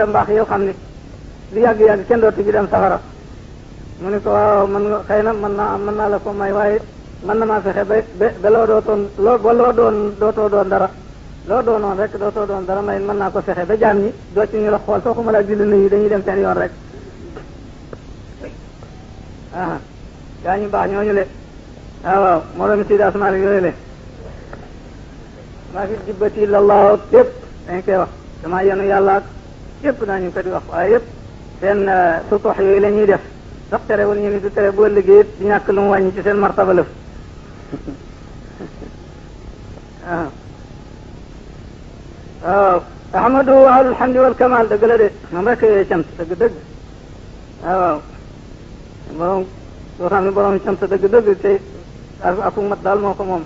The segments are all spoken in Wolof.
sa mbaax yow xam ni li yàgg-yàgg kenn dootu bi dem safara mu ni ko waaw mën nga xëy na mën naa la ko may waaye mën na maa fexe ba loo dootoon dootoo doon dara loo doonoon rek dootoo doon dara may mën naa ko fexe ba jaam ñi doo ci ñu la xool soo ko mën a julli nuyu dañuy dem seen yoon rek gaa ñu baax ñooñu le waaw moo doon si daas maa yooyu le maa fi jibbati lallahu yëpp dañ koy wax dama yenu yàlla ak yëpp daañu ko di wax waaye yëpp seen sutox yooyu la ñuy def sax terewul ñu ni du tere boo liggéey di ñàkk lu mu wàññi ci seen martaba lëf waaw ahmadu ahlul hamdi wal kamal dëgg la de moom rek yooyu cant dëgg waaw borom soo xam ne borom cant dëgg te aku mat daal moo ko moom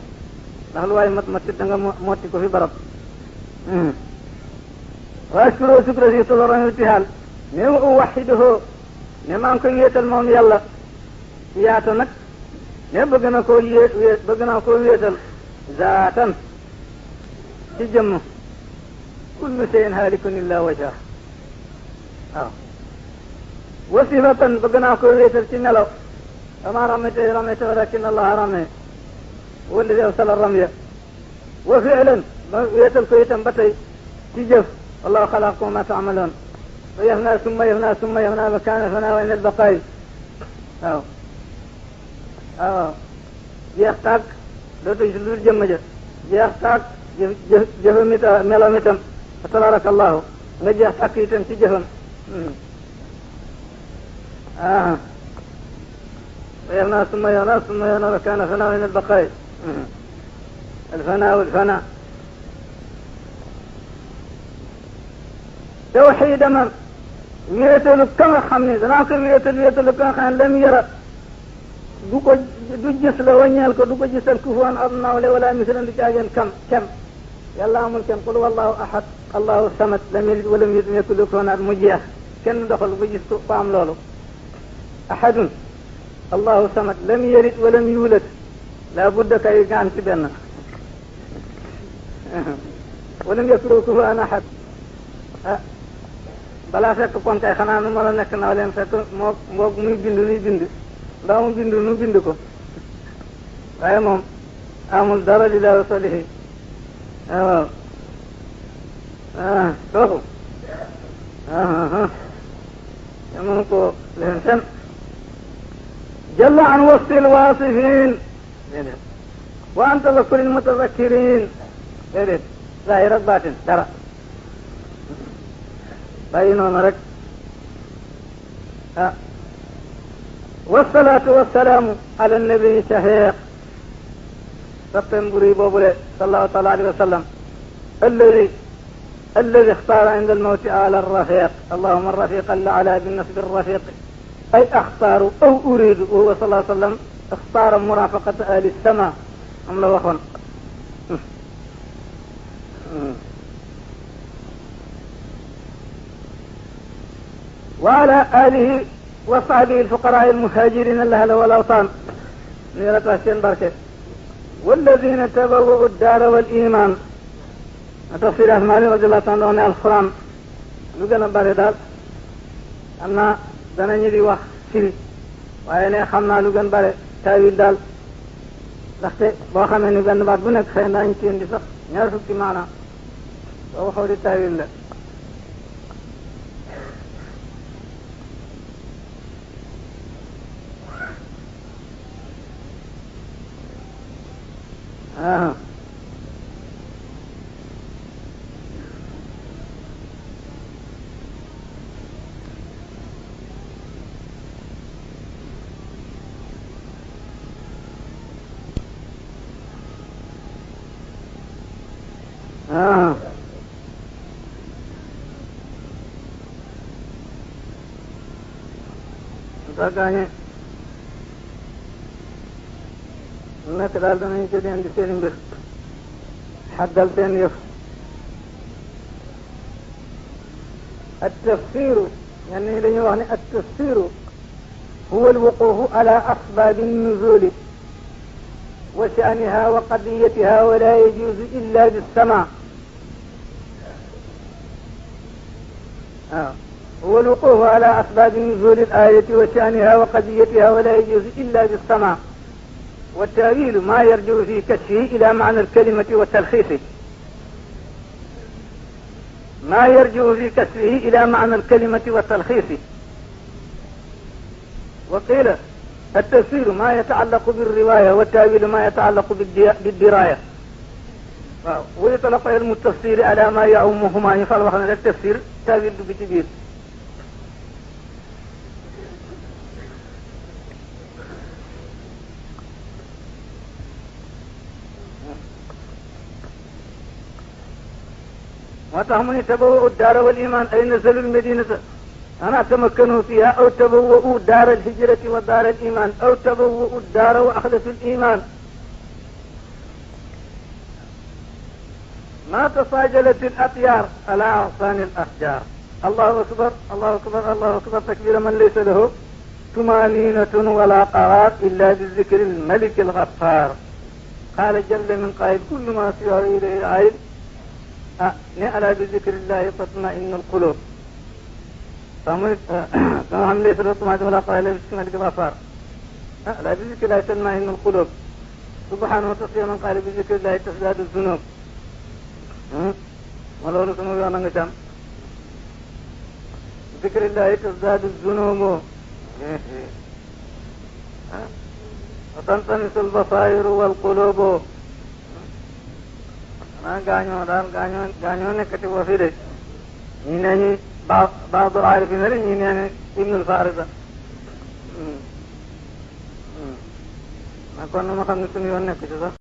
ndax lu waaye mat da nga motti ko fi barab wa ashkuru shukra si tolorami irtihal ne wa uwaxiduhu ne maa ngi koy wéetal moom yàlla yaata nag ne bëgg naa koo wéetal zaatan ci jëmm kullu shay'in haalikun illa wajha waaw wa sifatan bëgg naa koo wéetal ci melaw ama ramayta walakin allaha rame walladi awsala ramya wa fi'lan ma wéetal ko itam ba tey ci jëf wallahu xalaqakum ma ta'malun wa yafna summa yafna ba kaana fana wa inal baqaay waaw waaw jeex tàkk dootu si lu jëmm ja jeex tàkk jëfam itam melam itam fa tabaraka allahu nga jeex tàkk itam ci jëfam wa yafna summa yafna ba kaana fana wa inal baqaay الفناء والفناء توحيد من wéetalu ka nga xam ne danaa ko wéetalu ka nga xam ne lam yara du gis la waññeel ko du ko gisal kufuwan ab nawle wala mislan du caageen kem yàlla amul kem qul wallahu ahad allahu samad lam yalid walam yulad walam yakun lahu kufuwan ahad mu jeex kenn doxal ba gis ko am loolu ahadun allahu samad lam yalid walam yulad la budda kay gaan ci benn walam yakun lahu kufuwan ahad balaa fekk kon kay xanaa nu mën a nekk naw leen fekk moo muy bind nuy bind mbaa mu bind nu bind ko waaye moom amul dara li laa solihi waaw kooku te mënu ko leen fen jalla an wasfil waasifin déedéet wa an tazakkuril mutazakkirin déedéet zahir ak baatin dara bàyyi noonu rek wasalaatu wasalaamu ala nabi shahiq soppeem buri boobule sallallahu taala alayhi wa sallam alladi ixtaara inda almawti ala alrafiq allahuma alrafiq ala binasbi alrafiq ay axtaaru aw uridu wa huwa sallallahu alayhi wa sallam ixtaara murafaqata ahli sama am la waxoon وعلى آله وصحبه الفقراء المهاجرين الأهل والأوطان نيرة حسين بركة والذين تبوؤوا الدار والإيمان تفسير أسماء رضي الله تعالى عنه القرآن لقنا باردال أنا دانا نيدي واخ سيري waaye ne xam naa lu gën bare taawil daal ndaxte boo xamee ni benn baat bu nekk xëy naa ñu ci indi sax ñaar fukki maanaam boo waxoo di taawil la gaañe nekk daal danañu ci leen di seeni mbir xaddal seen yëf التفسير يعني dañuy التفسير هو الوقوف على أسباب النزول وشأنها وقضيتها ولا يجوز إلا بالسماع هو الوقوف على أسباب نزول الآية وشأنها وقضيتها ولا يجوز إلا بالسماع، والتأويل ما يرجع في كشفه إلى معنى الكلمة وتلخيصه، ما يرجع في كشفه إلى معنى الكلمة وتلخيصه. وقيل التفسير ما يتعلق بالرواية، والتأويل ما يتعلق بالدراية. ويطلق علم التفسير على ما يعمهما، يفعل وخنا التفسير تأويل بكبير. وتهمني تبوؤوا الدار والإيمان أي نزلوا المدينة أنا تمكنوا فيها، أو تبوؤوا دار الهجرة ودار الإيمان، أو تبوؤوا الدار وأخذوا الإيمان. ما تصاجلت الأطيار على أغصان الأشجار. الله أكبر الله أكبر الله أكبر تكبير من ليس له طمأنينة ولا قرار إلا بالذكر الملك الغفار. قال جل من قائل كل ما سواه إليه عائد ألا بذكر الله تطمئن القلوب. فمن ليس له طمأنينة ولا قرار إلا بالذكر الملك الغفار لا بذكر الله تطمئن القلوب. سبحانه وتعالى من قال بذكر الله تزداد الذنوب. ولو رسموا يوانا نجام ذكر الله تزداد الذنوب وتنطمس البصائر والقلوب. أنا غانيو نكتب وفيده ينهي بعض العارفين ينهي ابن الفارزة ما كنا ما خمسون يوانا نكتب